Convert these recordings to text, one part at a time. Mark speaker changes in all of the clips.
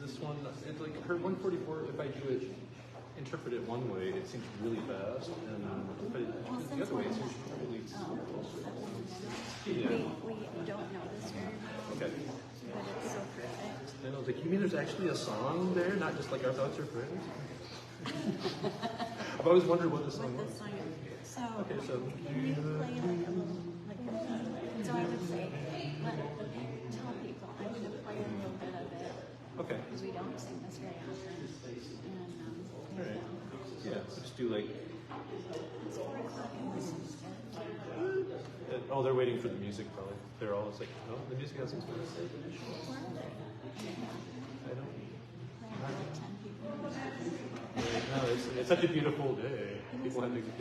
Speaker 1: this one, it's like her 144. If I do it, interpret it one way, it seems really fast, and if I do it the other way, it seems really slow. Yeah.
Speaker 2: We don't know this very well.
Speaker 1: Okay.
Speaker 2: But it's so perfect.
Speaker 1: And I was like, you mean there's actually a song there, not just like our thoughts are friends? I've always wondered what the song was.
Speaker 2: So,
Speaker 1: okay, so
Speaker 2: can you play like a little, so I would say, tell people, I'm going to play a little bit of it.
Speaker 1: Okay.
Speaker 2: Because we don't sing this very often. And,
Speaker 1: all right. Yeah, so just do like.
Speaker 2: It's 4 o'clock in the morning.
Speaker 1: Oh, they're waiting for the music probably. They're all just like, no, the music hasn't started.
Speaker 2: Where are they?
Speaker 1: I don't.
Speaker 2: Like 10 people.
Speaker 1: No, it's such a beautiful day. People have to get.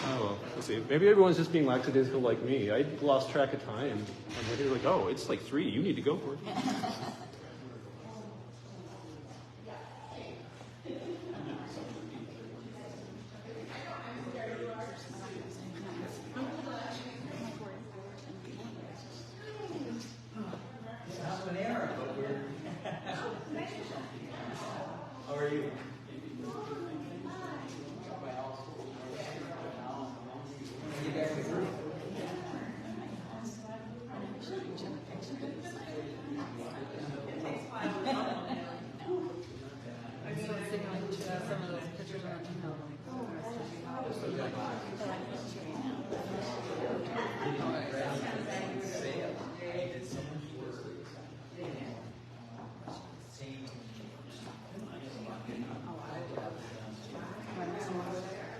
Speaker 1: Oh well, let's see. Maybe everyone's just being lackadaisical like me. I lost track of time. I'm here like, oh, it's like 3. You need to go for it.
Speaker 3: How are you?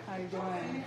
Speaker 2: How are you doing?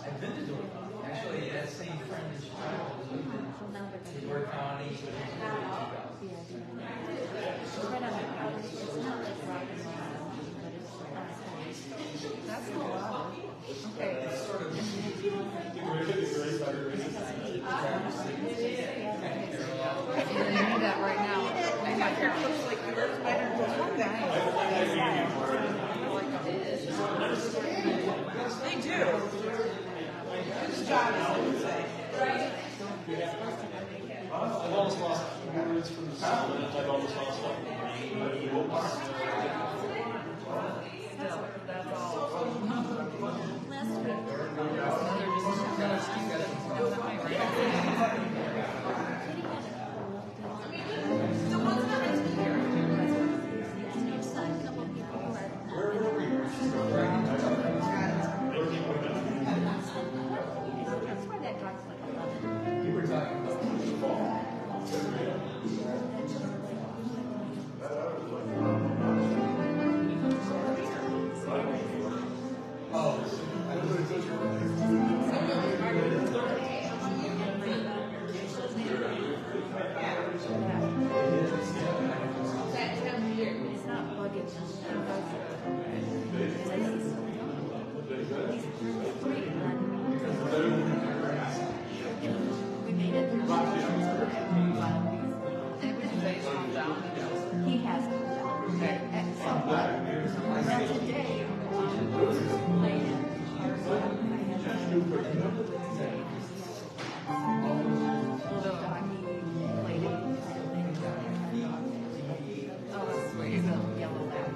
Speaker 3: I've been to Dork. Actually, that same friend in Chicago was with me. We worked on it.
Speaker 2: It's right on the college. It's not like rock and roll, but it's that's cool. Okay.
Speaker 3: It's sort of.
Speaker 2: I need that right now. And my hair looks like yours. I don't know. They do. Whose job is it to say?
Speaker 1: I've almost lost words from the song. I've almost lost
Speaker 2: That's all.
Speaker 3: We were talking about the fall. Oh, I was a teacher.
Speaker 2: It's not bugging we made it. He has come down. At some point. Now today, played He's a yellow lab.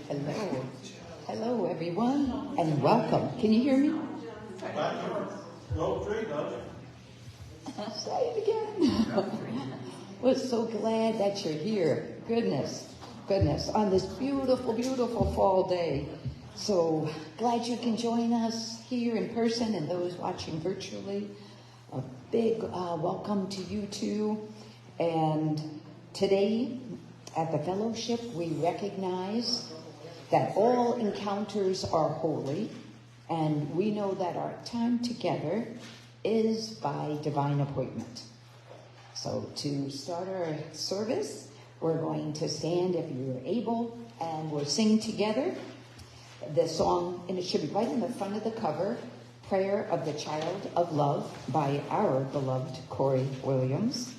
Speaker 4: Hello. Hello, everyone, and welcome. Can you hear me? Say it again. We're so glad that you're here. Goodness, on this beautiful, beautiful fall day. So glad you can join us here in person and those watching virtually. A big welcome to you too. And today at the fellowship, we recognize that all encounters are holy, and we know that our time together is by divine appointment. So to start our service, we're going to stand if you're able, and we'll sing together the song, and it should be right in the front of the cover, Prayer of the Child of Love by our beloved Corey Williams.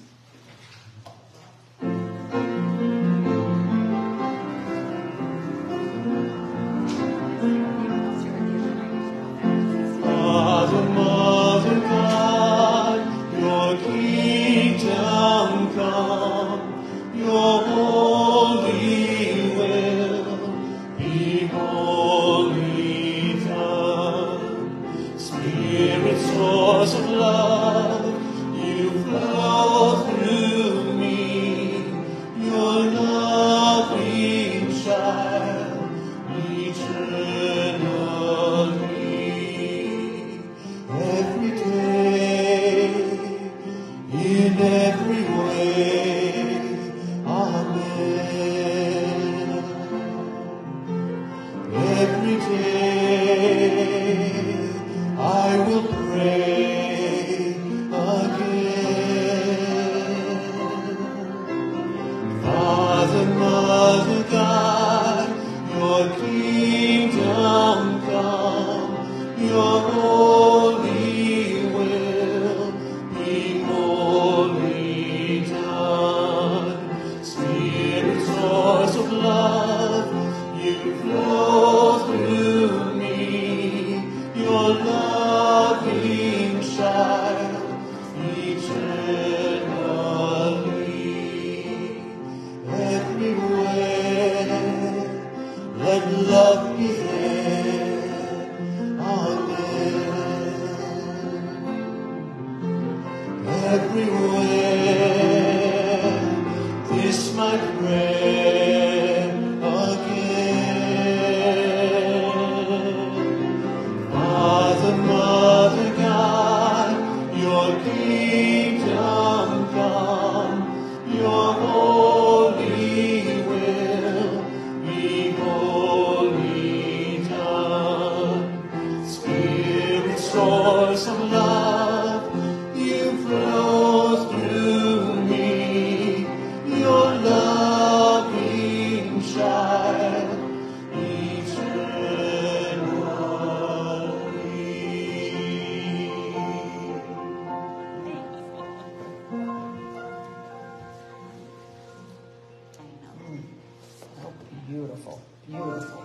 Speaker 4: Beautiful, beautiful.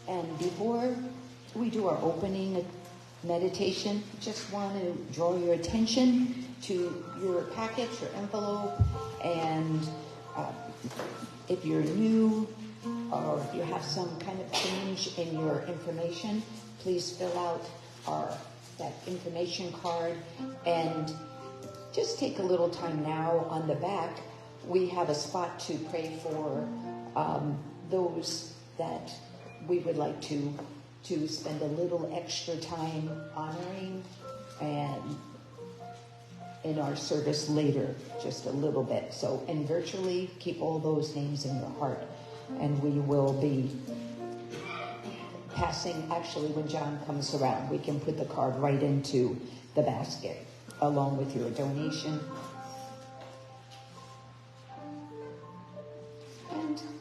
Speaker 4: And before we do our opening meditation, just want to draw your attention to your packet, your envelope, and if you're new or if you have some kind of change in your information, please fill out that information card, and just take a little time now. On the back, we have a spot to pray for those that we would like to spend a little extra time honoring, and in our service later, just a little bit. So, and virtually, keep all those names in your heart. And we will be passing, actually, when John comes around, we can put the card right into the basket, along with your donation.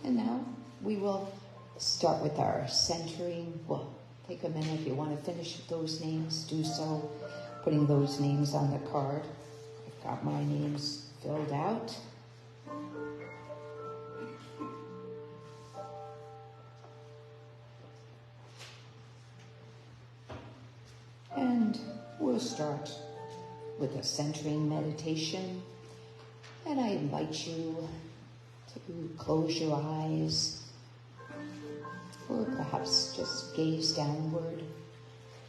Speaker 4: And now we will start with our centering. Well, take a minute if you want to finish those names, do so. Putting those names on the card. I've got my names filled out. And we'll start with a centering meditation. And I invite you to close your eyes, or perhaps just gaze downward,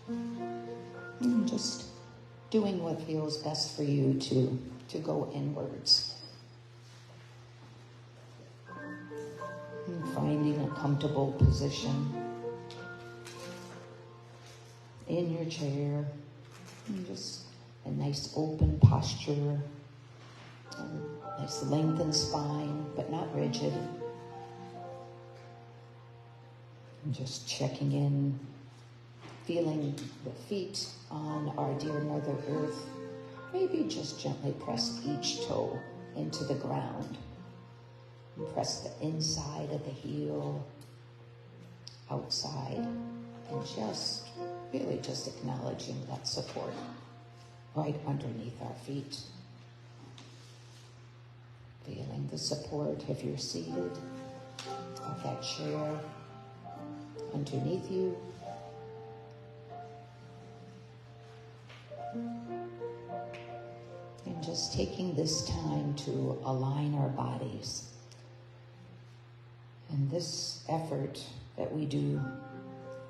Speaker 4: and just doing what feels best for you to go inwards. And finding a comfortable position in your chair, and just a nice open posture, a nice lengthened spine, but not rigid. And just checking in, feeling the feet on our dear Mother Earth. Maybe just gently press each toe into the ground. And press the inside of the heel outside, and just really just acknowledging that support right underneath our feet. Feeling the support if you're seated of that chair underneath you. And just taking this time to align our bodies. And this effort that we do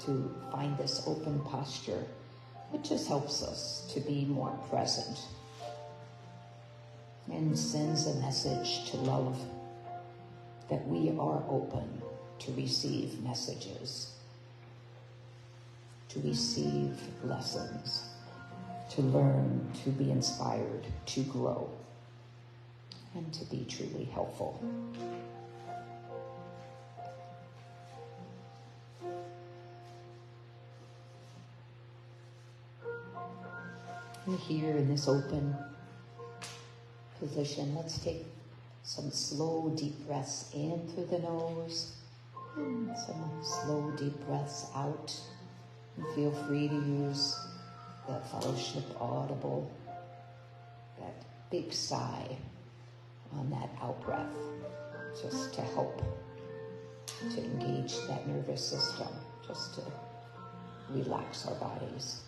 Speaker 4: to find this open posture, it just helps us to be more present and sends a message to love that we are open to receive messages, to receive lessons, to learn, to be inspired, to grow, and to be truly helpful. And here in this open position, let's take some slow, deep breaths in through the nose, and some slow, deep breaths out. And feel free to use the fellowship audible, that big sigh on that out breath, just to help to engage that nervous system, just to relax our bodies.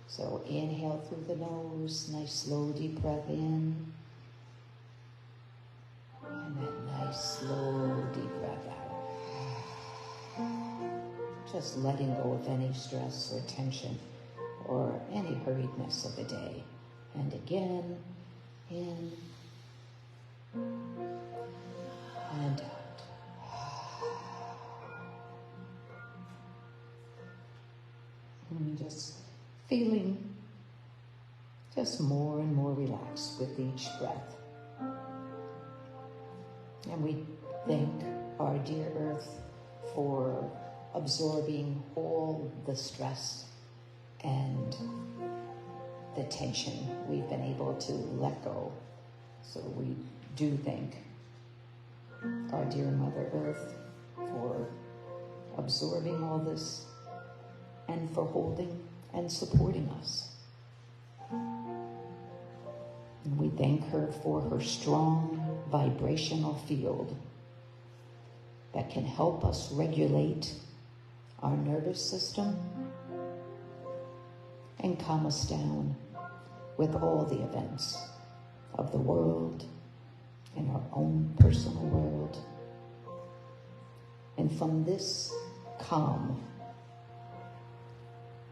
Speaker 4: So inhale through the nose, nice slow deep breath in. And that nice slow deep breath out. Just letting go of any stress or tension or any hurriedness of the day. And again, in and out. And just feeling just more and more relaxed with each breath. And we thank our dear Earth for absorbing all the stress and the tension we've been able to let go. So we do thank our dear Mother Earth for absorbing all this and for holding and supporting us. And we thank her for her strong vibrational field that can help us regulate our nervous system and calm us down with all the events of the world and our own personal world. And from this calm,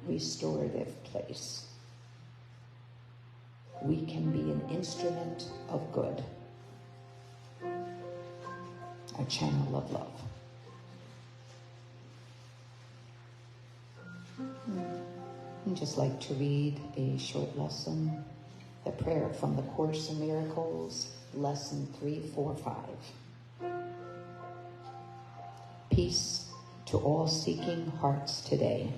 Speaker 4: restorative place, we can be an instrument of good, a channel of love. I'd just like to read a short lesson, the prayer from the Course in Miracles, lesson 345. Peace to all seeking hearts today.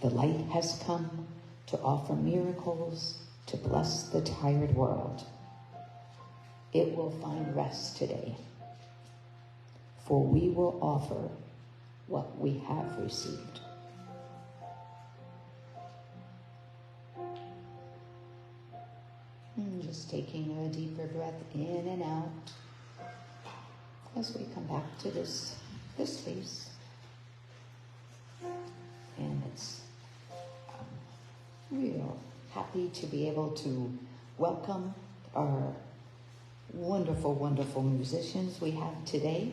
Speaker 4: The light has come to offer miracles to bless the tired world. It will find rest today, for we will offer what we have received. And just taking a deeper breath in and out as we come back to this space. And it's real happy to be able to welcome our wonderful, wonderful musicians we have today.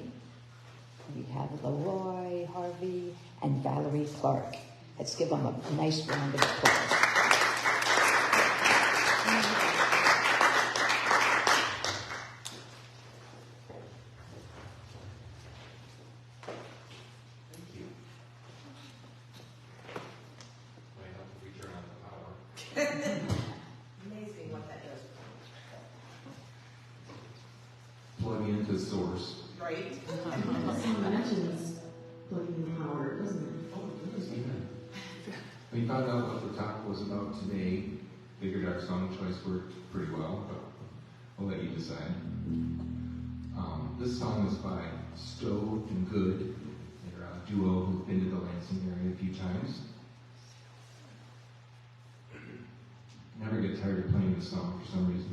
Speaker 4: We have Leroy Harvey and Valerie Clark. Let's give them a nice round of applause.
Speaker 5: Amazing what that does.
Speaker 6: Plug into source.
Speaker 5: Right?
Speaker 7: Mentions plugging in power, doesn't it?
Speaker 6: Oh, it does, even. We found out what the talk was about today. Figured our song choice worked pretty well, but I'll let you decide. This song is by Stowe and Good. They're a duo who've been to the Lansing area a few times. Never get tired of playing this song for some reason.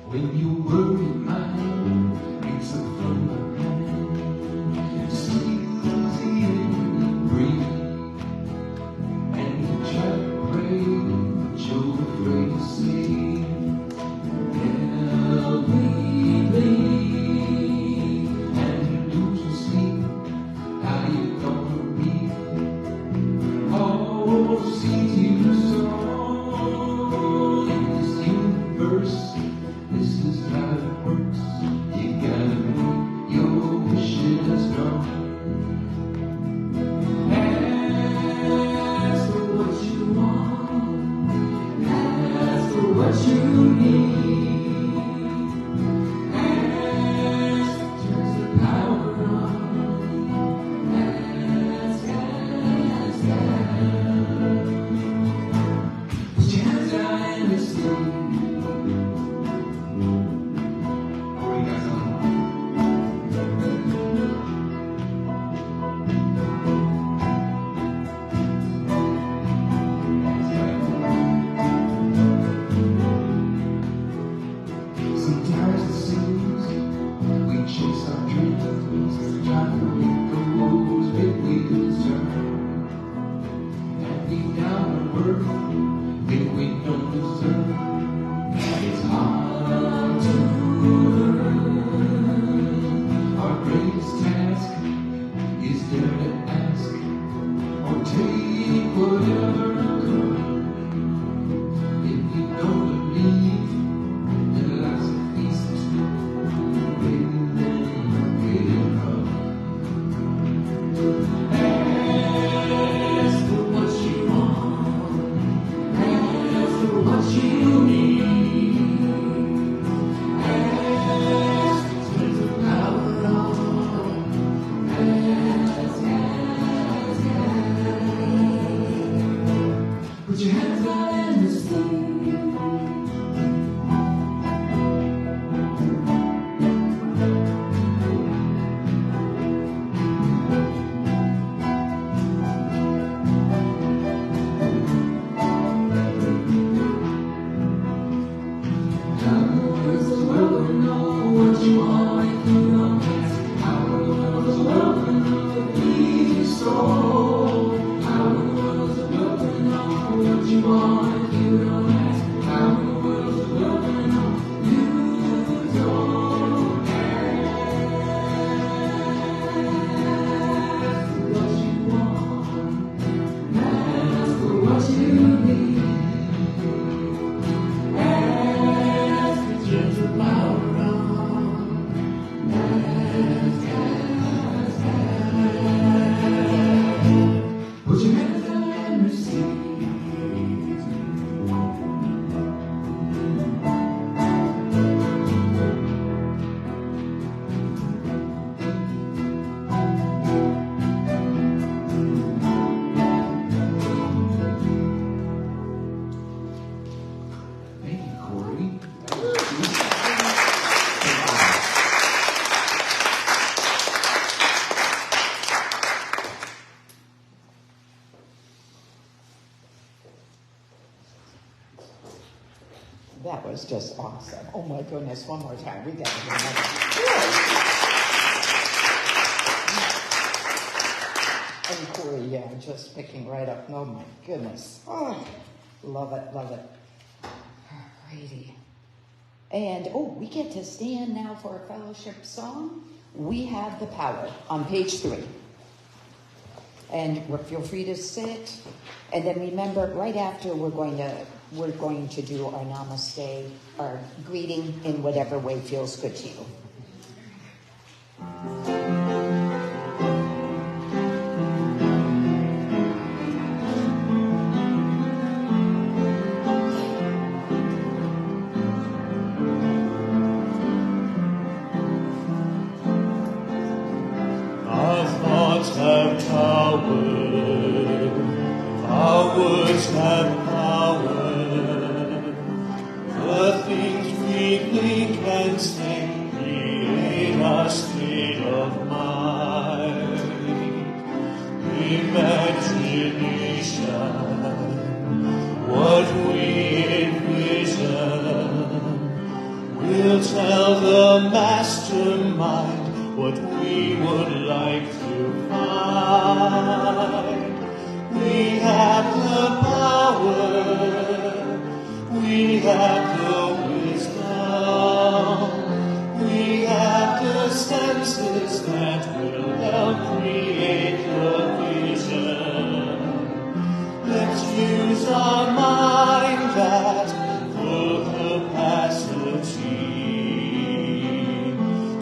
Speaker 6: When you worry mind picks up from behind, steals the air you breathe, and you try to pray, but you're afraid to say, help me, please. And you lose your sleep, how you gonna be? Oh, see you strong in this universe. This is how it works. You gotta make your wishes known. Ask for what you want. Ask for what you need. Ask turns the power on. Ask, ask, ask. Put your hands out and receive. Sometimes it seems we chase our dreams, try to make the rules that we deserve, and deep down the worth that we don't deserve. It's hard to learn. Our greatest task is there to ask or take whatever comes. If you don't believe that life's a feast, maybe then get it up. Ask for what you want. Ask for what you need. Ask turns the power on. Ask, ask, ask. Put your hands out and receive. How the world's the world will know what you want if you don't ask. How the world's the world will know if you soul. How the world's the world will know what you want if you don't ask. How the world's the world will know you don't ask for what you want. Ask for what you need. Ask it turns the power on. Ask, ask, ask. Put your hands out and receive.
Speaker 4: That was just awesome. Oh my goodness, one more time. We got to hear that. And Corey, yeah, just picking right up. Oh my goodness. Oh, love it, love it. Alrighty. And, we get to stand now for a fellowship song. We Have the Power on page 3. And feel free to sit. And then remember, right after we're going to do our namaste, our greeting in whatever way feels good to you.
Speaker 6: Our thoughts have power, our words have power. The things we think and say create our state of mind. Imagination, what we envision, will tell the mastermind what we would like to find. We have the power, we have the wisdom, we have the senses that will help create the vision. Let's use our mind at full capacity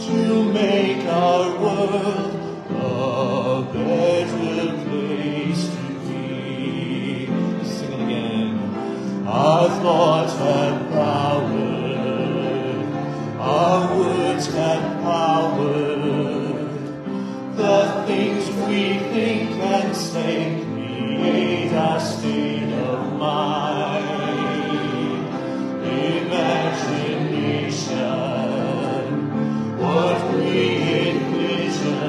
Speaker 6: to make our world a better place to be. Sing it again. Our thoughts have power, our words have power. The things we think and say create our state of mind. Imagination, what we envisioned,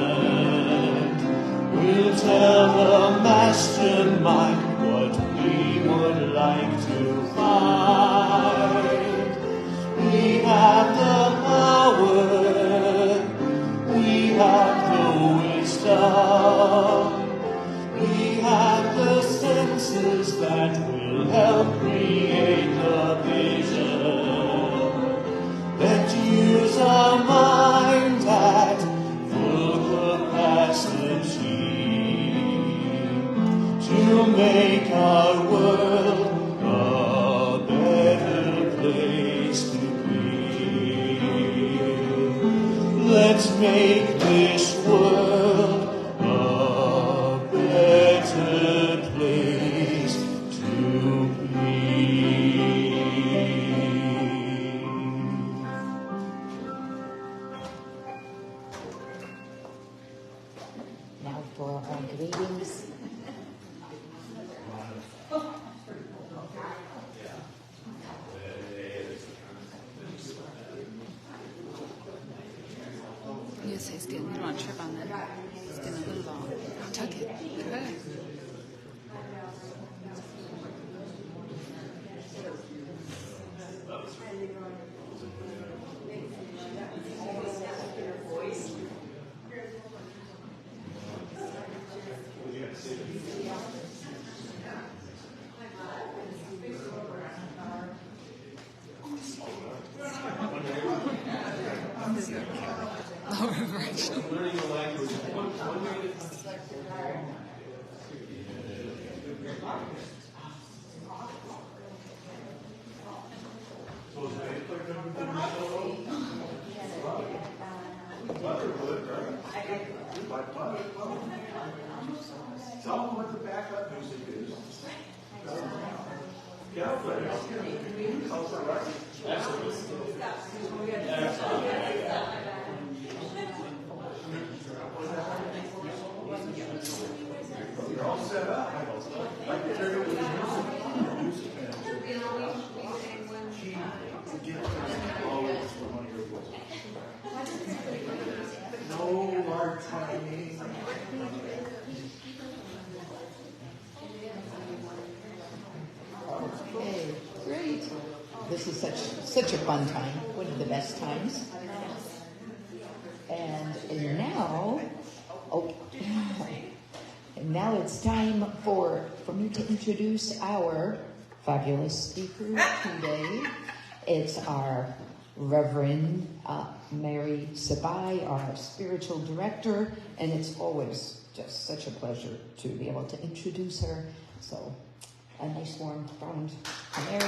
Speaker 6: will tell the mastermind what we would like to find. We have the power, we have the wisdom, we have the senses that will help create the vision. Let's use our mind at full capacity to make our world a better place to be. Let's make this world a better place to be.
Speaker 4: Now for our greetings.
Speaker 8: Yes, he's getting, you don't want to trip on that. He's getting a little long. Tuck it. Good. Lower version.
Speaker 1: Learning a language. One way to
Speaker 9: Tell them what the backup music is. Yeah, but you're all set up. I can tell you what the music key to get all of from one of your books. No hard timing.
Speaker 4: Okay, great. This is such a fun time, one of the best times. And now, and now it's time for me to introduce our fabulous speaker today. It's our Reverend Mary Sabai, our spiritual director, and it's always just such a pleasure to be able to introduce her. So, a nice warm round, Mary.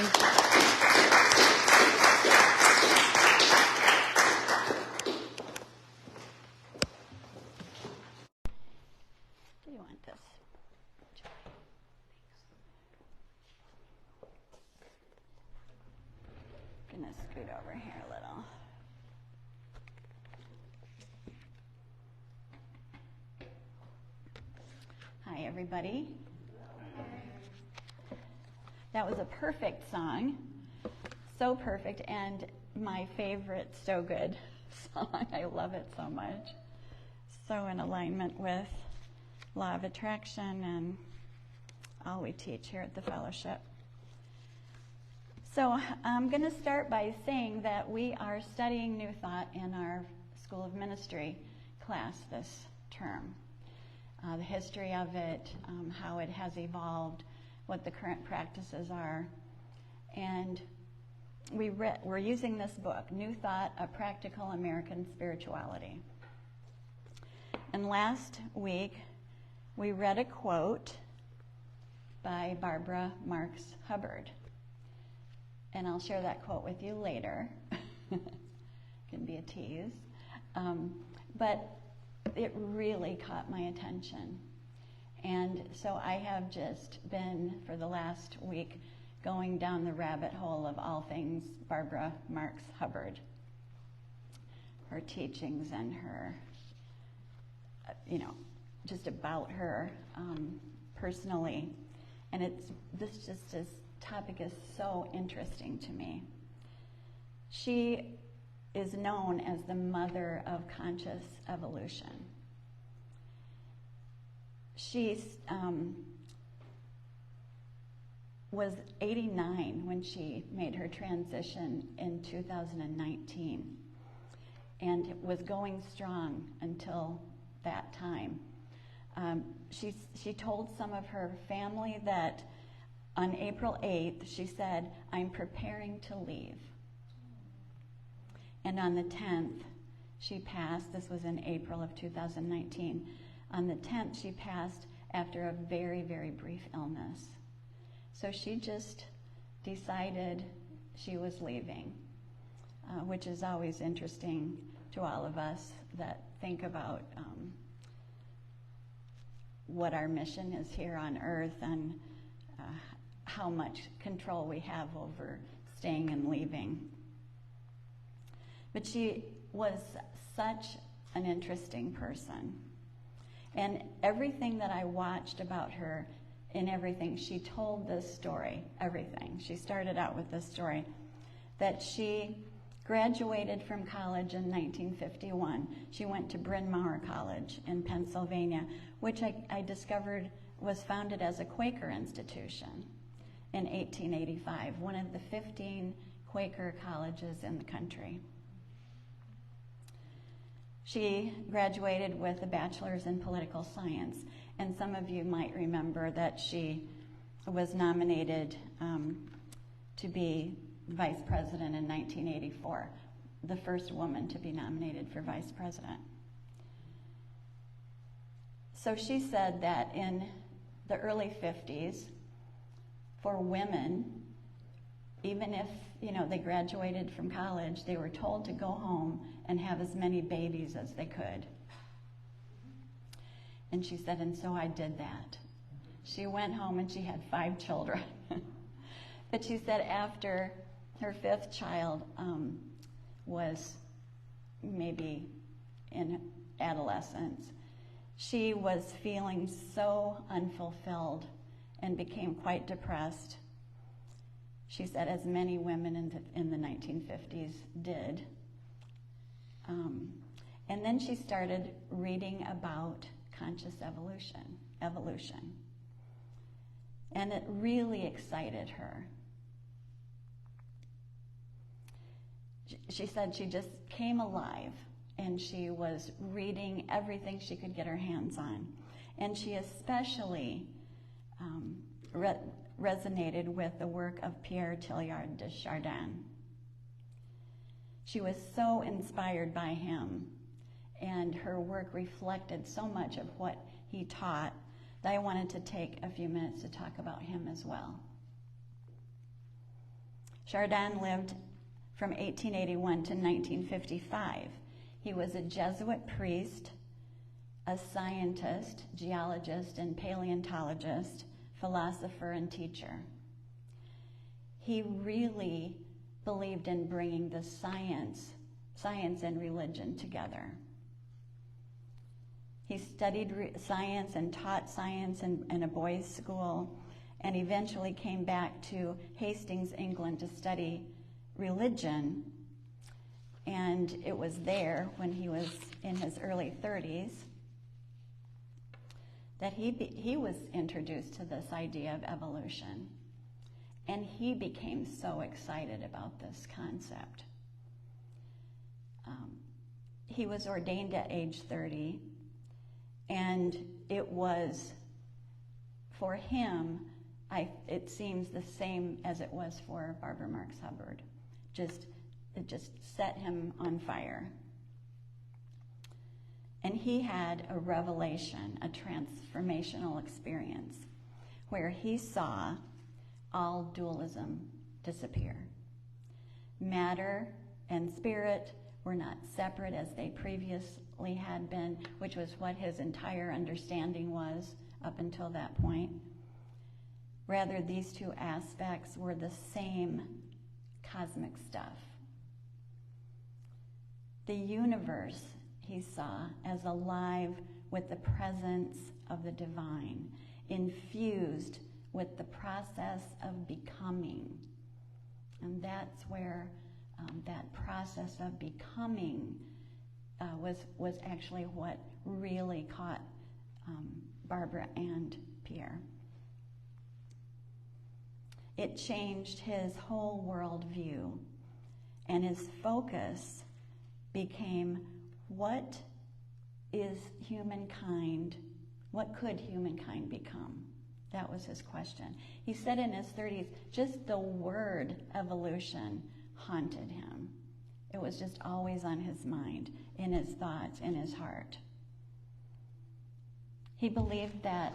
Speaker 2: Do you want this? Gonna scoot over here a little. Hi, everybody. That was a perfect song. So perfect, and my favorite So Good song. I love it so much. So in alignment with law of attraction and all we teach here at the fellowship. So I'm going to start by saying that we are studying New Thought in our School of Ministry class this term. The history of it, how it has evolved, what the current practices are. And we're using this book, New Thought, A Practical American Spirituality. And last week, we read a quote by Barbara Marx Hubbard. And I'll share that quote with you later. Can be a tease. But it really caught my attention. And so I have just been, for the last week, going down the rabbit hole of all things Barbara Marx Hubbard. Her teachings and her, just about her personally. And this topic is so interesting to me. She is known as the mother of conscious evolution. She was 89 when she made her transition in 2019 and was going strong until that time. She told some of her family that on April 8th, she said, "I'm preparing to leave." And on the 10th, she passed. This was in April of 2019. On the 10th, she passed after a very, very brief illness. So she just decided she was leaving, which is always interesting to all of us that think about what our mission is here on earth and how much control we have over staying and leaving. But she was such an interesting person. And everything that I watched about her, in everything, she told this story, everything. She started out with this story, that she graduated from college in 1951. She went to Bryn Mawr College in Pennsylvania, which I discovered was founded as a Quaker institution in 1885, one of the 15 Quaker colleges in the country. She graduated with a bachelor's in political science, and some of you might remember that she was nominated to be vice president in 1984, the first woman to be nominated for vice president. So she said that in the early 50s, for women, even if they graduated from college, they were told to go home and have as many babies as they could. And she said, and so I did that. She went home and she had 5 children. But she said after her 5th child was maybe in adolescence, she was feeling so unfulfilled and became quite depressed. She said, as many women in the 1950s did. And then she started reading about conscious evolution. And it really excited her. she said she just came alive, and she was reading everything she could get her hands on. And she especially resonated with the work of Pierre Teilhard de Chardin. She was so inspired by him, and her work reflected so much of what he taught that I wanted to take a few minutes to talk about him as well. Chardin lived from 1881 to 1955. He was a Jesuit priest, a scientist, geologist, and paleontologist, philosopher, and teacher. He really believed in bringing the science and religion together. He studied science and taught science in a boys' school, and eventually came back to Hastings, England, to study religion. And it was there, when he was in his early 30s, that he was introduced to this idea of evolution. And he became so excited about this concept. He was ordained at age 30, and it was, for him, it seems the same as it was for Barbara Marx Hubbard. It just set him on fire. And he had a revelation, a transformational experience, where he saw all dualism disappear. Matter and spirit were not separate as they previously had been, which was what his entire understanding was up until that point. Rather, these two aspects were the same cosmic stuff. The universe, he saw, as alive with the presence of the divine, infused with the process of becoming. And that's where that process of becoming was actually what really caught Barbara and Pierre. It changed his whole worldview, and his focus became, what is humankind? What could humankind become? That was his question. He said in his 30s, just the word evolution haunted him. It was just always on his mind, in his thoughts, in his heart. He believed that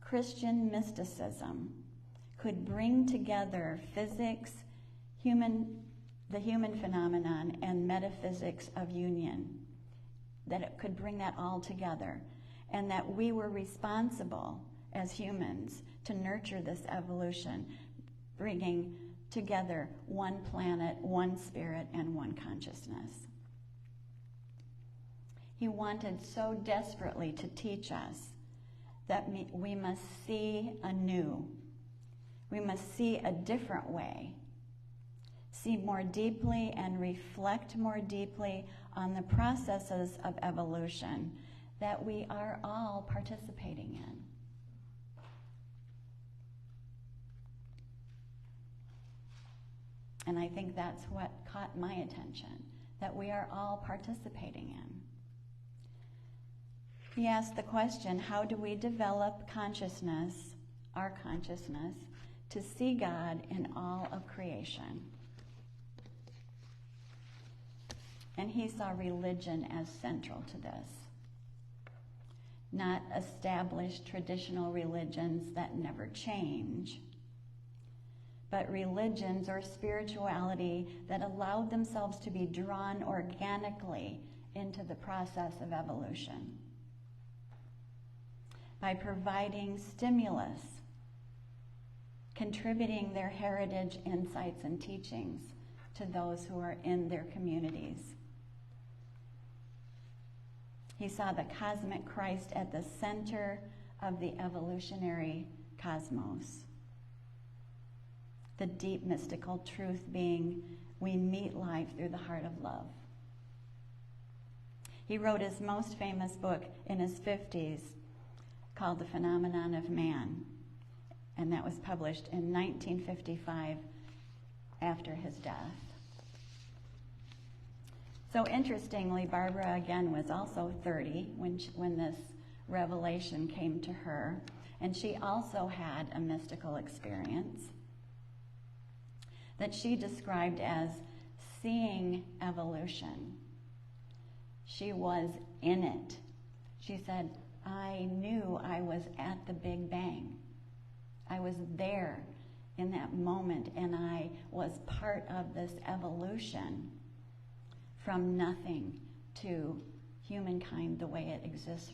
Speaker 2: Christian mysticism could bring together physics, the human phenomenon, and metaphysics of union, that it could bring that all together, and that we were responsible as humans to nurture this evolution, bringing together one planet, one spirit, and one consciousness. He wanted so desperately to teach us that we must see anew. We must see a different way, see more deeply and reflect more deeply on the processes of evolution that we are all participating in. And I think that's what caught my attention, that we are all participating in. He asked the question, how do we develop consciousness, our consciousness, to see God in all of creation? And he saw religion as central to this. Not established traditional religions that never change, but religions or spirituality that allowed themselves to be drawn organically into the process of evolution by providing stimulus, contributing their heritage, insights, and teachings to those who are in their communities. He saw the cosmic Christ at the center of the evolutionary cosmos. The deep mystical truth being, we meet life through the heart of love. He wrote his most famous book in his 50s called The Phenomenon of Man, and that was published in 1955 after his death. So interestingly, Barbara again was also 30 when this revelation came to her, and she also had a mystical experience that she described as seeing evolution. She was in it. She said, I knew I was at the Big Bang. I was there in that moment, and I was part of this evolution from nothing to humankind the way it exists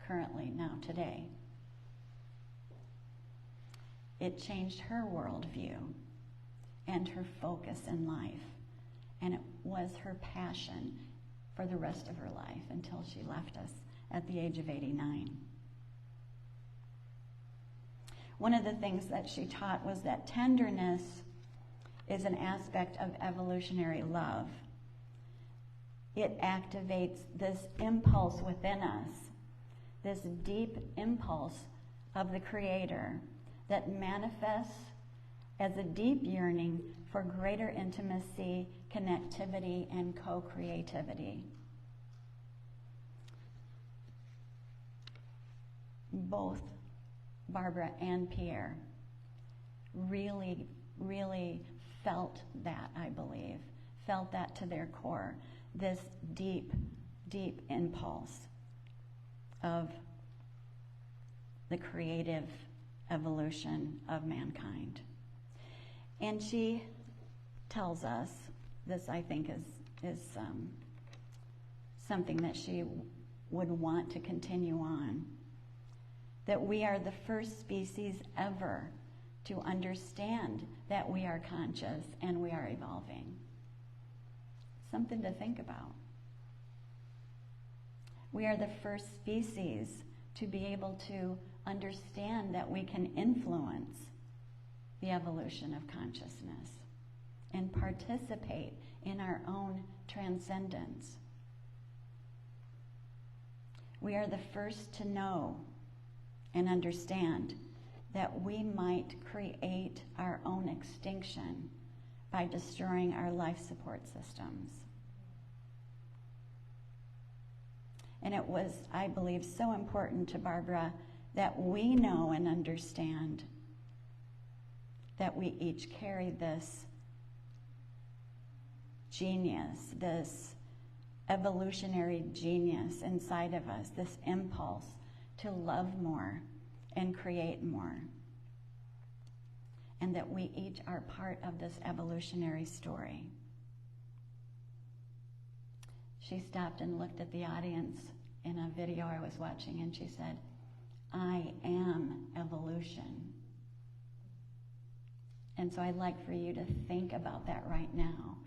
Speaker 2: currently now today. It changed her worldview and her focus in life, and it was her passion for the rest of her life until she left us at the age of 89. One of the things that she taught was that tenderness is an aspect of evolutionary love. It activates this impulse within us, this deep impulse of the Creator that manifests as a deep yearning for greater intimacy, connectivity, and co-creativity. Both Barbara and Pierre really, really felt that, I believe, felt that to their core, this deep, deep impulse of the creative evolution of mankind. And she tells us, this I think is something that she would want to continue on, that we are the first species ever to understand that we are conscious and we are evolving. Something to think about. We are the first species to be able to understand that we can influence the evolution of consciousness and participate in our own transcendence. We are the first to know and understand that we might create our own extinction by destroying our life support systems. And it was, I believe, so important to Barbara that we know and understand that we each carry this genius, this evolutionary genius inside of us, this impulse to love more and create more. And that we each are part of this evolutionary story. She stopped and looked at the audience in a video I was watching, and she said, I am evolution. And so I'd like for you to think about that right now.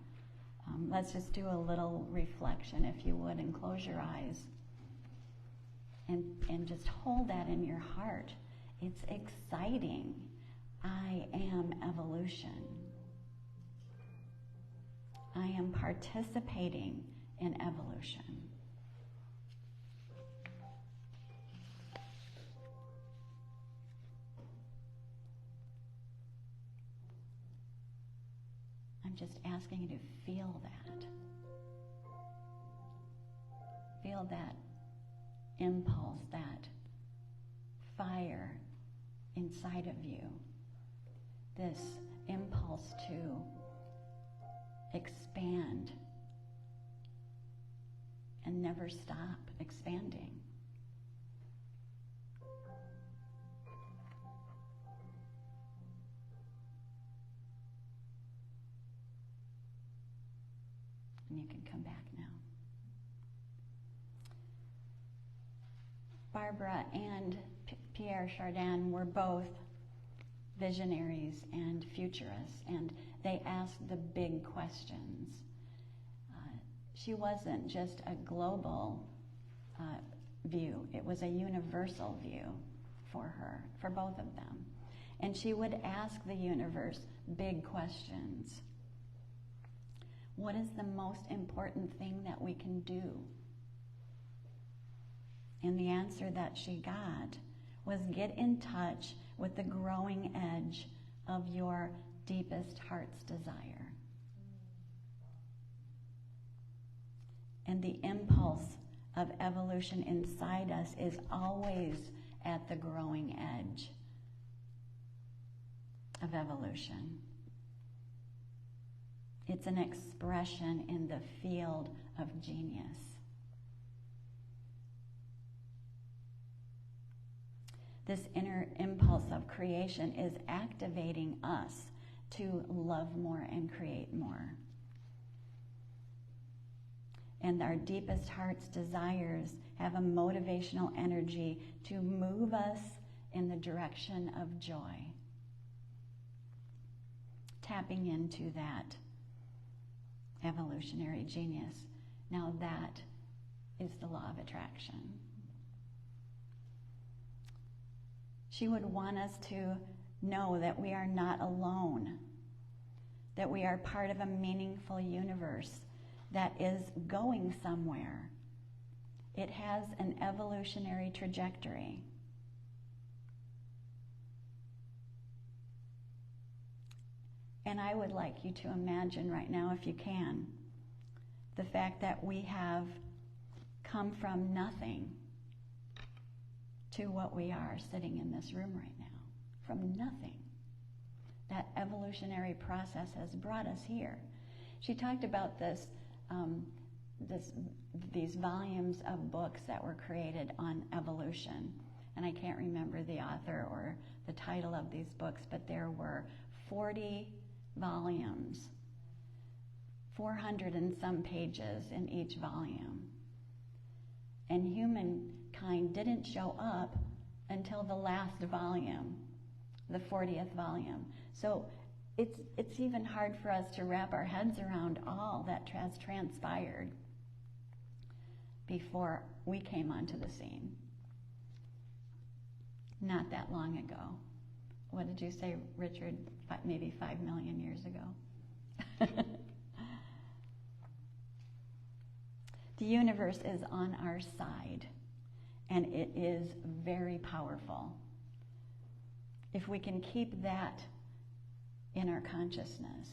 Speaker 2: Let's just do a little reflection, if you would, and close your eyes. And just hold that in your heart. It's exciting. I am evolution. I am participating in evolution. I'm just asking you to feel that. Feel that impulse, that fire inside of you. This impulse to expand and never stop expanding. And you can come back now. Barbara and Pierre Chardin were both visionaries and futurists, and they asked the big questions. She wasn't just a global view, it was a universal view for her, for both of them. And she would ask the universe big questions. What is the most important thing that we can do? And the answer that she got was get in touch with the growing edge of your deepest heart's desire. And the impulse of evolution inside us is always at the growing edge of evolution. It's an expression in the field of genius. This inner impulse of creation is activating us to love more and create more. And our deepest heart's desires have a motivational energy to move us in the direction of joy. Tapping into that evolutionary genius. Now that is the law of attraction. She would want us to know that we are not alone, that we are part of a meaningful universe that is going somewhere. It has an evolutionary trajectory. And I would like you to imagine right now, if you can, the fact that we have come from nothing to what we are sitting in this room right now. From nothing. That evolutionary process has brought us here. She talked about these volumes of books that were created on evolution. And I can't remember the author or the title of these books, but there were 40 volumes, 400 and some pages in each volume. And humankind didn't show up until the last volume, the 40th volume. So it's even hard for us to wrap our heads around all that has transpired before we came onto the scene. Not that long ago. What did you say, Richard? Maybe 5 million years ago. The universe is on our side, and it is very powerful. If we can keep that in our consciousness,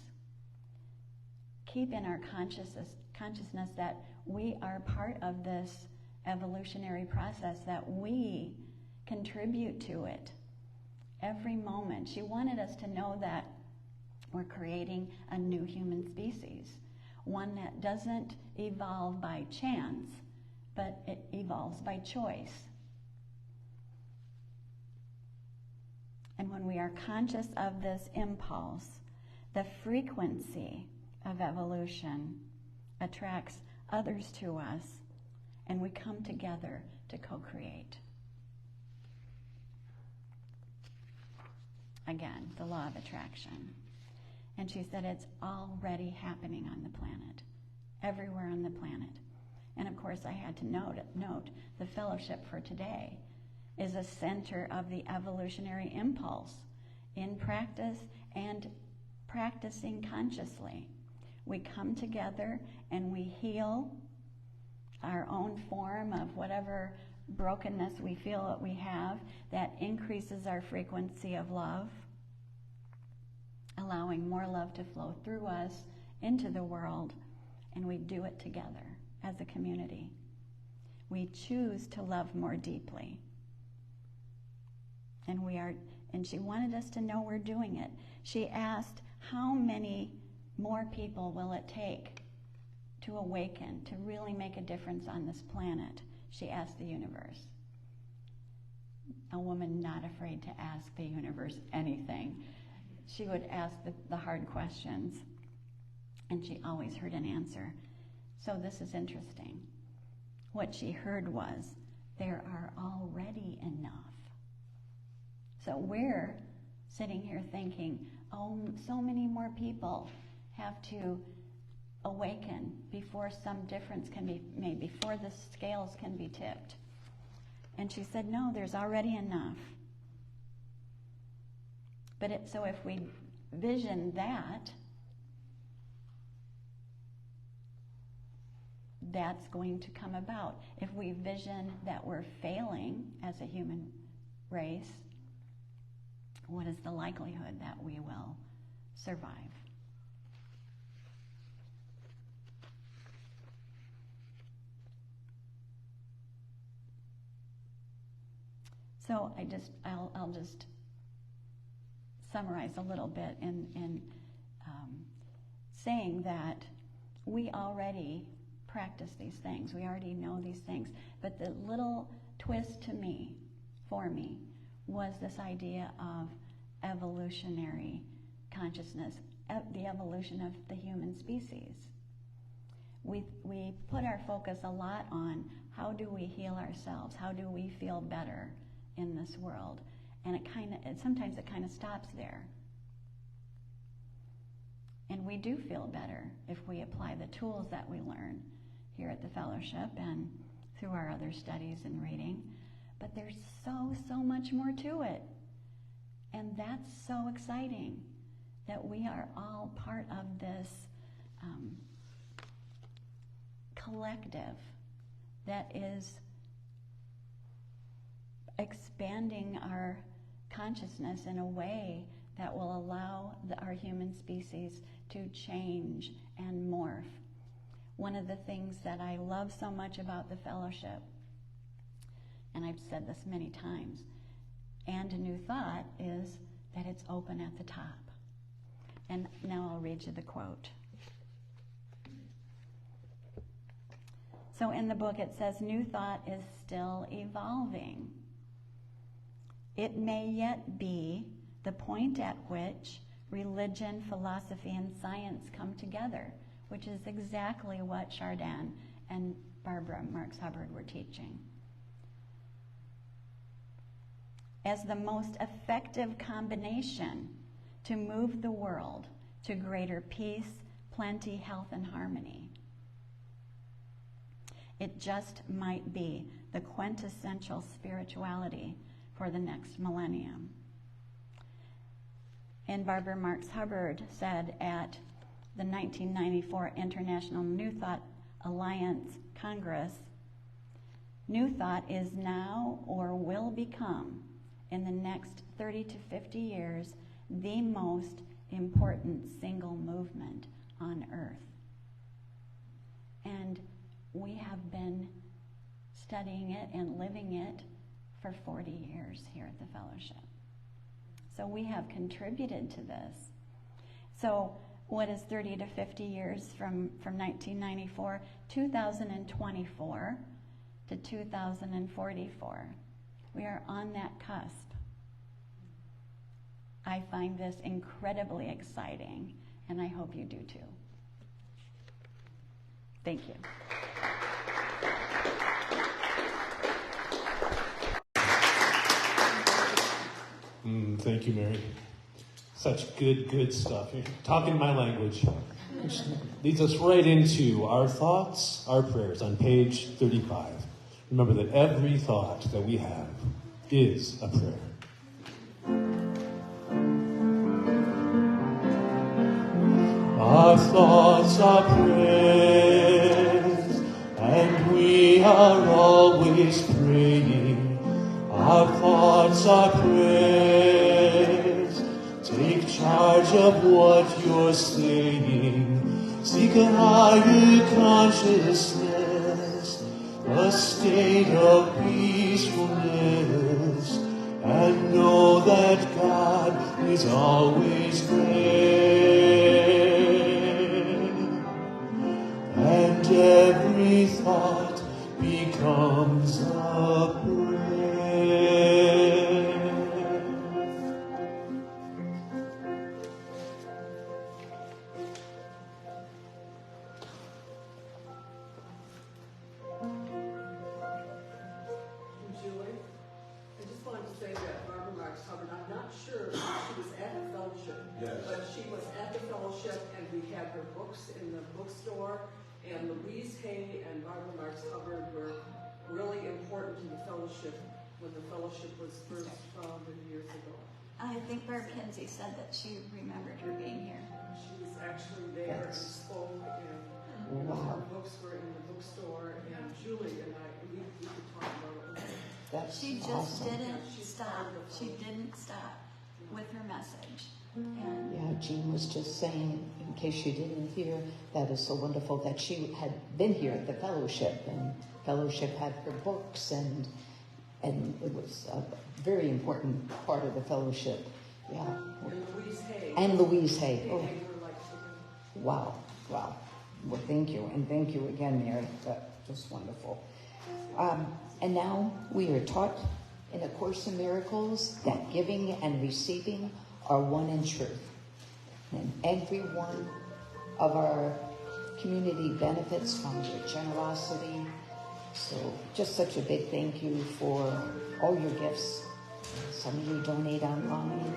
Speaker 2: keep in our consciousness that we are part of this evolutionary process, that we contribute to it every moment. She wanted us to know that we're creating a new human species, one that doesn't evolve by chance, but it evolves by choice. And when we are conscious of this impulse, the frequency of evolution attracts others to us, and we come together to co-create. Again, the law of attraction. And she said it's already happening on the planet, everywhere on the planet. And of course I had to note the fellowship for today is a center of the evolutionary impulse in practice and practicing consciously. We come together and we heal our own form of whatever brokenness we feel that we have, that increases our frequency of love, allowing more love to flow through us into the world, and we do it together as a community. We choose to love more deeply. And she wanted us to know we're doing it. She asked, how many more people will it take to awaken, to really make a difference on this planet? She asked the universe. A woman not afraid to ask the universe anything. She would ask the hard questions, and she always heard an answer. So this is interesting. What she heard was, there are already enough. So we're sitting here thinking, oh, so many more people have to awaken before some difference can be made, before the scales can be tipped. And she said, no, there's already enough. But so if we vision that, that's going to come about. If we vision that we're failing as a human race, what is the likelihood that we will survive? So I'll just summarize a little bit in saying that we already practice these things. We already know these things. But the little twist for me, was this idea of evolutionary consciousness, the evolution of the human species. We put our focus a lot on how do we heal ourselves, how do we feel better in this world, and sometimes it kind of stops there. And we do feel better if we apply the tools that we learn here at the fellowship and through our other studies and reading. But there's so much more to it. And that's so exciting that we are all part of this collective that is expanding our consciousness in a way that will allow our human species to change and morph. One of the things that I love so much about the fellowship, and I've said this many times, and a New Thought, is that it's open at the top. And now I'll read you the quote. So in the book it says, New Thought is still evolving. It may yet be the point at which religion, philosophy, and science come together, which is exactly what Chardin and Barbara Marx Hubbard were teaching. As the most effective combination to move the world to greater peace, plenty, health, and harmony. It just might be the quintessential spirituality for the next millennium. And Barbara Marx Hubbard said at the 1994 International New Thought Alliance Congress, New Thought is now or will become, in the next 30 to 50 years, the most important single movement on earth. And we have been studying it and living it for 40 years here at the fellowship. So we have contributed to this. So what is 30 to 50 years from 1994? 2024 to 2044. We are on that cusp. I find this incredibly exciting, and I hope you do too. Thank you.
Speaker 10: Thank you, Mary. Such good stuff. You're talking my language. Which leads us right into our thoughts, our prayers on page 35. Remember that every thought that we have is a prayer. Our thoughts are prayers, and we are always praying. Our thoughts are prayers. Take charge of what you're saying. Seek a higher consciousness, a state of peacefulness, and know that God is always there. And every thought becomes a prayer.
Speaker 5: Julie, I just wanted to say that Barbara Marx Hubbard, I'm not sure if she was at the fellowship, but she was at the fellowship, and we had her books in the bookstore, and Louise Hay and Barbara Marx Hubbard were really important to the fellowship when the fellowship was first founded years ago.
Speaker 2: I think Barb Kinsey said that she remembered her being here.
Speaker 5: She was actually there and spoke, and her books were in the bookstore, and Julie and I, we could talk about it.
Speaker 4: That's
Speaker 2: She just
Speaker 4: awesome.
Speaker 2: didn't stop. She didn't stop with her message. And
Speaker 4: Yeah, Jean was just saying, in case you didn't hear, that is so wonderful that she had been here at the fellowship, and fellowship had her books, and it was very important part of the fellowship. Yeah.
Speaker 5: And Louise Hay.
Speaker 4: And Louise Hay.
Speaker 5: They
Speaker 4: Oh.
Speaker 5: were like chicken.
Speaker 4: Wow. Wow. Well, thank you. And thank you again, Mary. That was wonderful. And now we are taught in A Course in Miracles that giving and receiving are one in truth. And every one of our community benefits from your generosity. So just such a big thank you for all your gifts. Some of you donate online.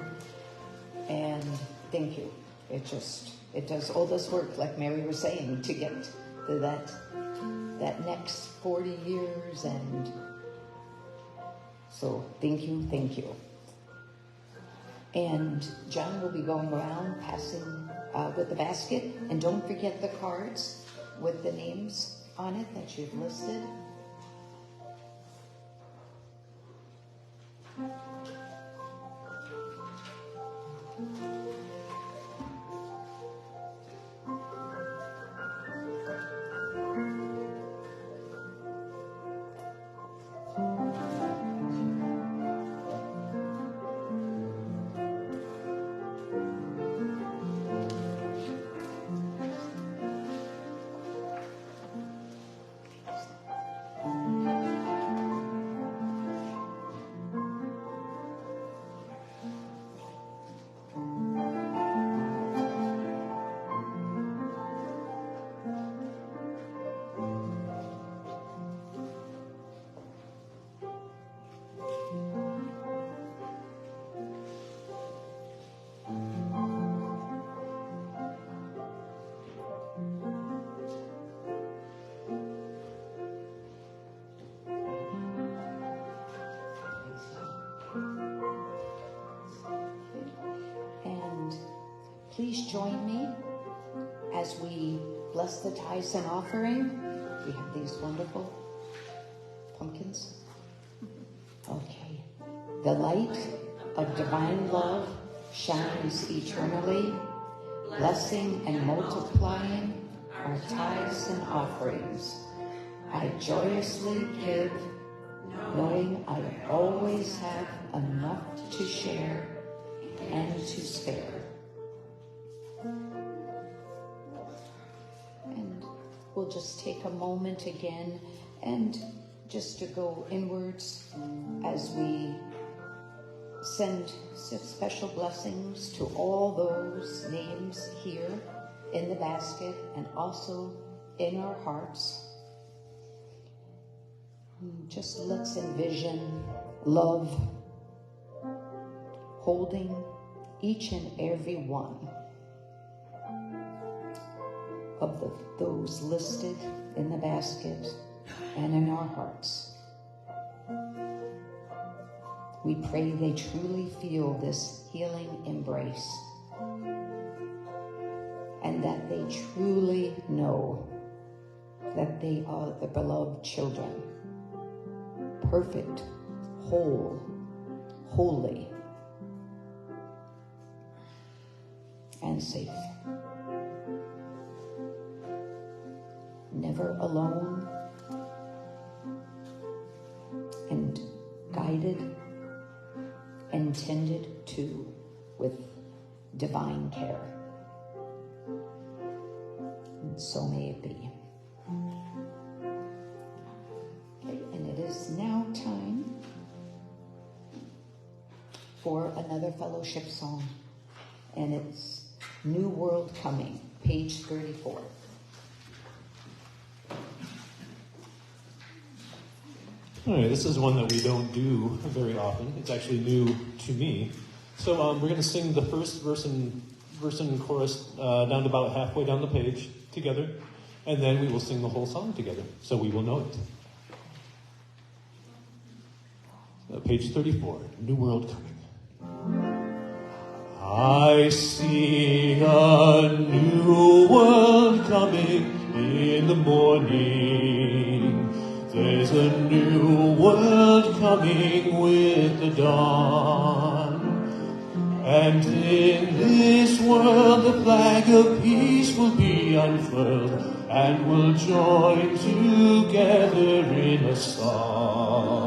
Speaker 4: And thank you. It does all this work, like Mary was saying, to get to that next 40 years. And so thank you, thank you. And John will be going around passing with the basket. And don't forget the cards with the names on it that you've listed. Please join me as we bless the tithes and offering. We have these wonderful pumpkins. Okay. The light of divine love shines eternally, blessing and multiplying our tithes and offerings. I joyously give, knowing I always have enough to share and to spare. And we'll just take a moment again and just to go inwards as we send special blessings to all those names here in the basket and also in our hearts. Just let's envision love holding each and every one of those listed in the basket and in our hearts. We pray they truly feel this healing embrace and that they truly know that they are the beloved children, perfect, whole, holy, and safe. Never alone, and guided and tended to with divine care. And so may it be. Okay, and it is now time for another fellowship song, and it's New World Coming, page 34.
Speaker 10: All right, this is one that we don't do very often. It's actually new to me. So we're going to sing the first verse and chorus down to about halfway down the page together, and then we will sing the whole song together, so we will know it. Page 34, New World Coming. I see a new world coming in the morning. There's a new world coming with the dawn. And in this world the flag of peace will be unfurled, and we'll join together in a song.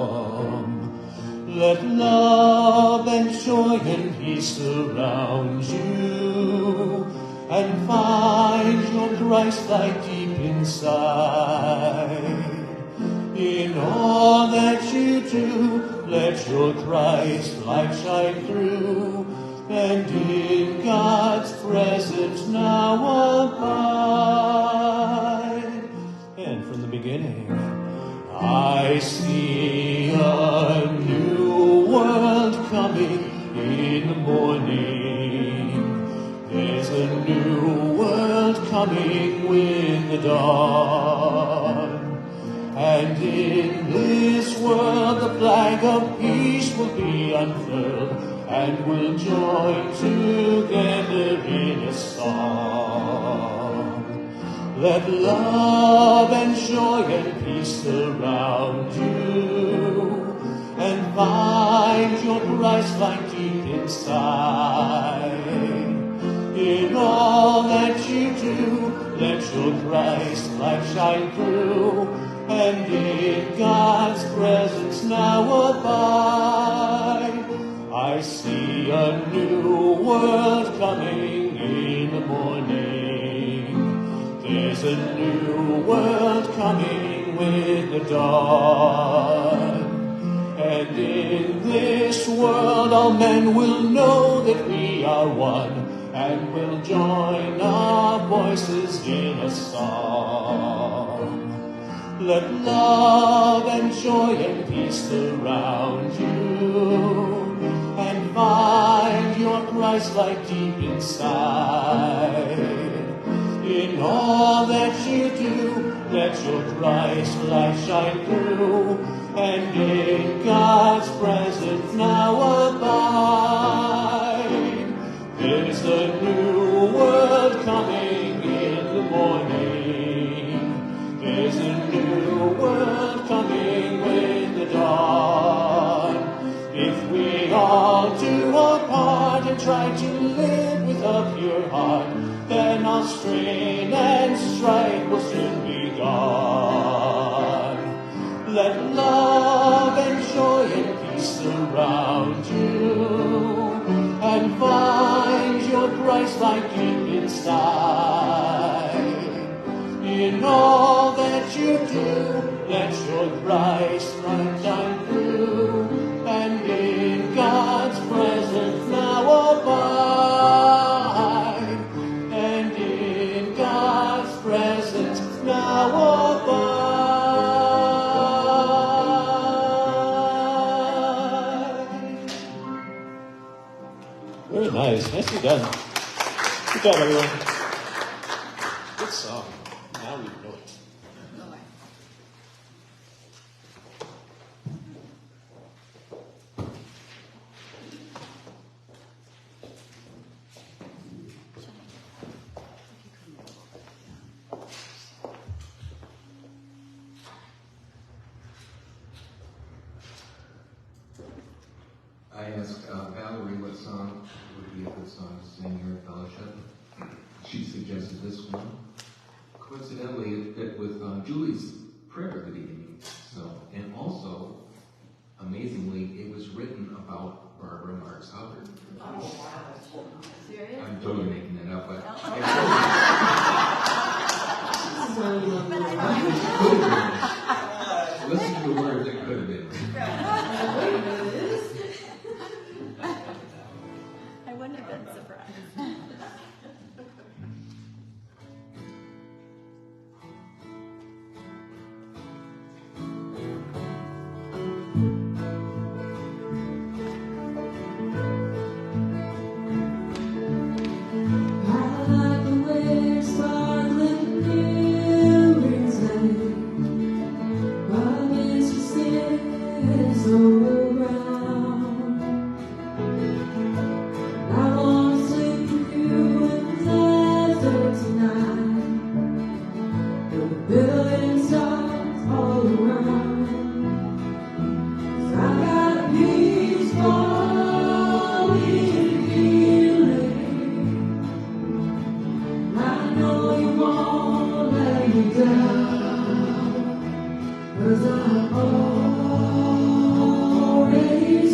Speaker 10: Let love and joy and peace surround you, and find your Christ light deep inside. In all that you do, let your Christ light shine through, and in God's presence now abide. And from the beginning, I see a new world coming in the morning. There's a new world coming with the dawn. And in this world the flag of peace will be unfurled, and we'll join together in a song. Let love and joy and peace surround you, and find your Christ light deep inside. In all that you do, let your Christ light shine through, and in God's presence now abide. I see a new world coming in the morning. There's a new world coming with the dawn. And in this world all men will know that we are one, and will join our voices in a song. Let love and joy and peace surround you, and find your Christ light deep inside. In all that you do, let your Christ light shine through, and in God's presence now abide. There's a new world coming in the morning. There's a new world coming with the dawn. If we all do our part and try to live with a pure heart, then all strain and strife will soon be gone. Let love and joy and peace surround you, and find your Christ light deep inside. In all that you do, let your Christ light shine through, and in God's presence now abide. And in God's presence now abide. Very nice. Nicely done. Good job, everyone. Good song. Now we know it.
Speaker 11: I asked Valerie what song would be a good song to sing here at fellowship. She suggested this one. Coincidentally, it fit with Julie's prayer at the beginning. So, and also, amazingly, it was written about Barbara Marx Hubbard.
Speaker 5: Oh, wow. Serious?
Speaker 11: I'm totally making that up, but listen to the words, it could have been.
Speaker 2: I wouldn't have been surprised.
Speaker 6: Cause I'm already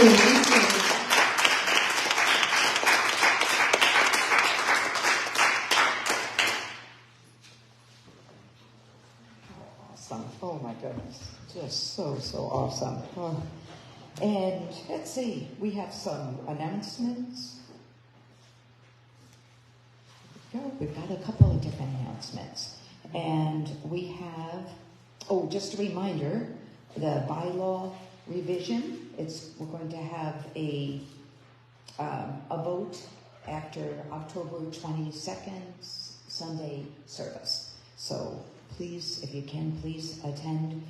Speaker 4: Awesome. Oh my goodness. Just so awesome. Oh. And let's see, we have some announcements. We've got a couple of different announcements. And we have, just a reminder, the bylaw revision. We're going to have a vote after October 22nd, Sunday service. So please, if you can, please attend.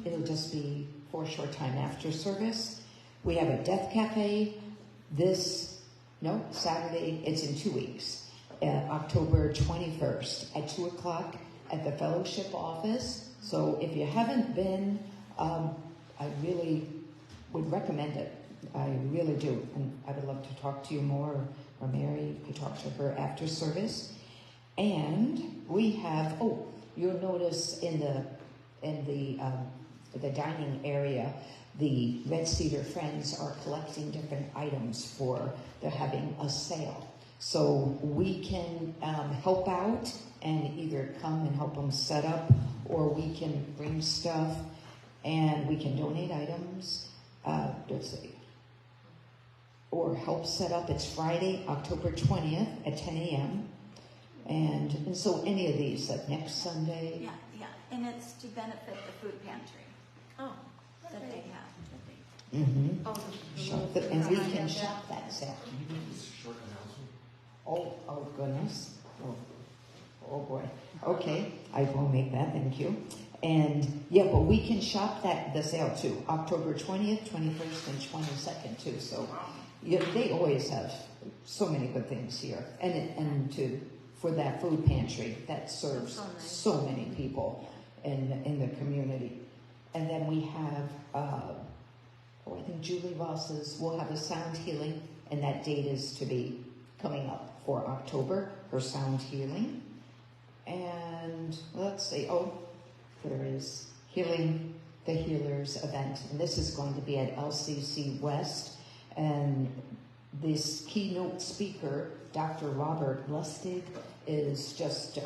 Speaker 4: It'll just be for a short time after service. We have a Death Cafe Saturday. It's in 2 weeks. October 21st at 2 o'clock at the fellowship office. So if you haven't been, I really would recommend it. I really do. And I would love to talk to you more, or Mary could talk to her after service. And we have, you'll notice in the dining area, the Red Cedar Friends are collecting different items they're having a sale. So we can help out and either come and help them set up, or we can bring stuff and we can donate items. Or help set up. It's Friday, October 20th at 10 a.m. And so any of these, like next Sunday.
Speaker 2: Yeah. And it's to benefit the food pantry. That they have.
Speaker 4: Mm-hmm. And we can shop that sale.
Speaker 9: Short announcement.
Speaker 4: Oh goodness. Oh boy. Okay, I will make that, thank you. And but we can shop the sale too. October 20th, 21st, and 22nd too. So they always have so many good things here. And for that food pantry that serves so many people in the community. And then we have I think Julie Ross's will have a sound healing, and that date is to be coming up for October, her sound healing. And let's see, there is Healing the Healers event, and this is going to be at LCC West. And this keynote speaker, Dr. Robert Lustig, is just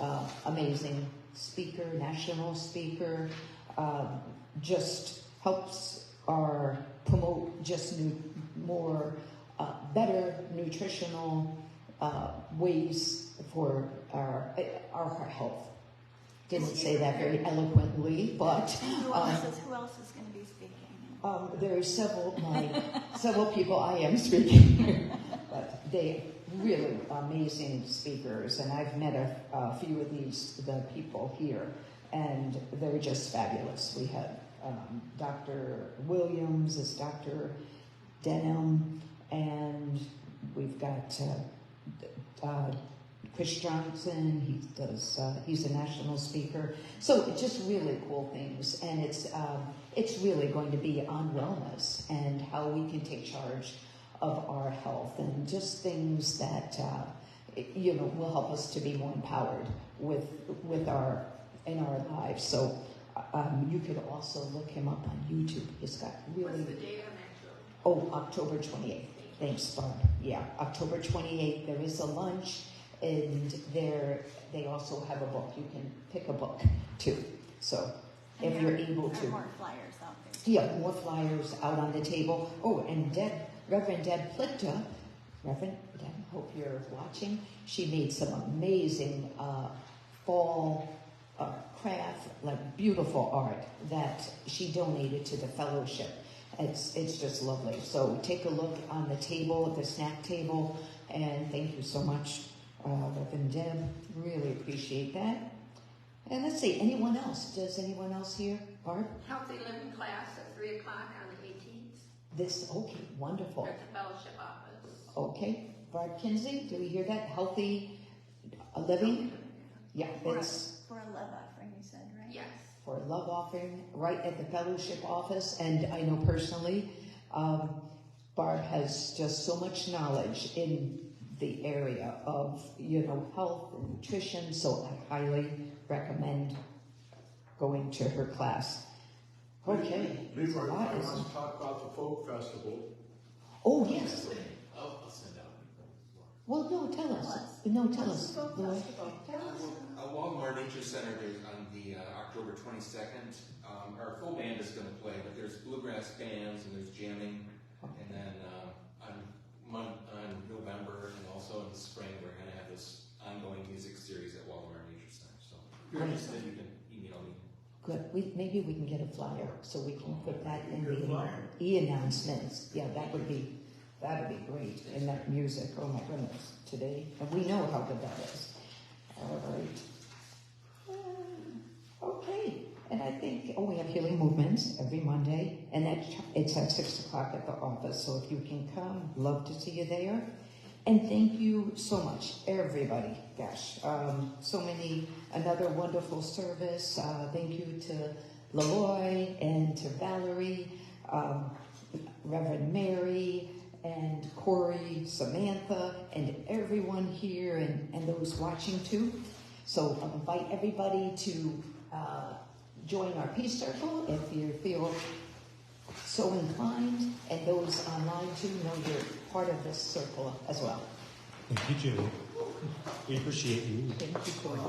Speaker 4: amazing speaker, national speaker, just helps promote just more better nutritional ways for our health. Didn't say that very eloquently, but
Speaker 2: who else is going to be speaking?
Speaker 4: there are several people I am speaking, but they really amazing speakers, and I've met a few of the people here, and they're just fabulous. We have Dr. Williams is Dr. Denham, and we've got Chris Johnson. He's a national speaker. So it's just really cool things, and it's really going to be on wellness and how we can take charge of our health, and just things that will help us to be more empowered in our lives. So you could also look him up on YouTube. He's got really.
Speaker 5: What's the date on that?
Speaker 4: October 28th. Thanks, Barb. Yeah, October 28th. There is a lunch, and they also have a book. You can pick a book too. So if you're able to.
Speaker 2: More flyers out there.
Speaker 4: Yeah, more flyers out on the table. And Reverend Deb Plitta, Reverend Deb, hope you're watching. She made some amazing fall craft, like beautiful art that she donated to the fellowship. It's just lovely. So take a look on the table, the snack table, and thank you so much, Reverend Deb. Really appreciate that. And let's see, anyone else? Does anyone else here? Barb?
Speaker 5: Healthy living class at 3 o'clock on the 18th.
Speaker 4: Okay, wonderful.
Speaker 5: At the fellowship office.
Speaker 4: Okay, Barb Kinsey, do we hear that? Healthy living? Yeah, it's
Speaker 2: for a love offering, you said, right?
Speaker 5: Yes.
Speaker 4: for a love offering right at the fellowship office. And I know personally, Barb has just so much knowledge in the area of, health and nutrition. So I highly recommend going to her class. Okay.
Speaker 9: Leroy, I want to talk about the folk festival
Speaker 4: Oh, yes.
Speaker 1: I'll send out.
Speaker 4: Well, no, tell us. No, tell us. Lord.
Speaker 12: Walmart Nature Center on the October 22nd. Our full band is going to play, but there's bluegrass bands and there's jamming. And then on November and also in the spring, we're going to have this ongoing music series at Walmart Nature Center. So if you're interested, you can email me.
Speaker 4: Good. Maybe we can get a flyer so we can put that in the e-announcements. Yeah, that'd be great. And that music, oh my goodness, today. And we know how good that is. All right. Okay. And I think, we have healing movements every Monday. And it's at 6 o'clock at the office. So if you can come, love to see you there. And thank you so much, everybody. Gosh, another wonderful service. Thank you to Leroy and to Valerie, Reverend Mary, and Corey, Samantha, and everyone here and those watching too. So I'll invite everybody to join our Peace Circle if you feel so inclined, and those online too know you're part of this circle as well.
Speaker 10: Thank you, Julie. We appreciate you.
Speaker 4: Thank you, Corey.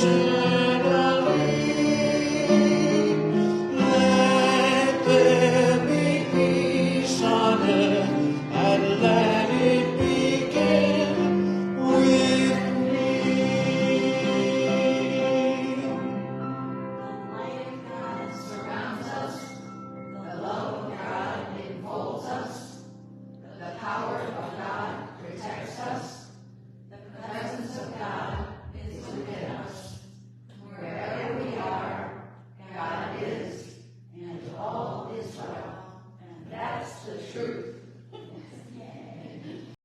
Speaker 6: Each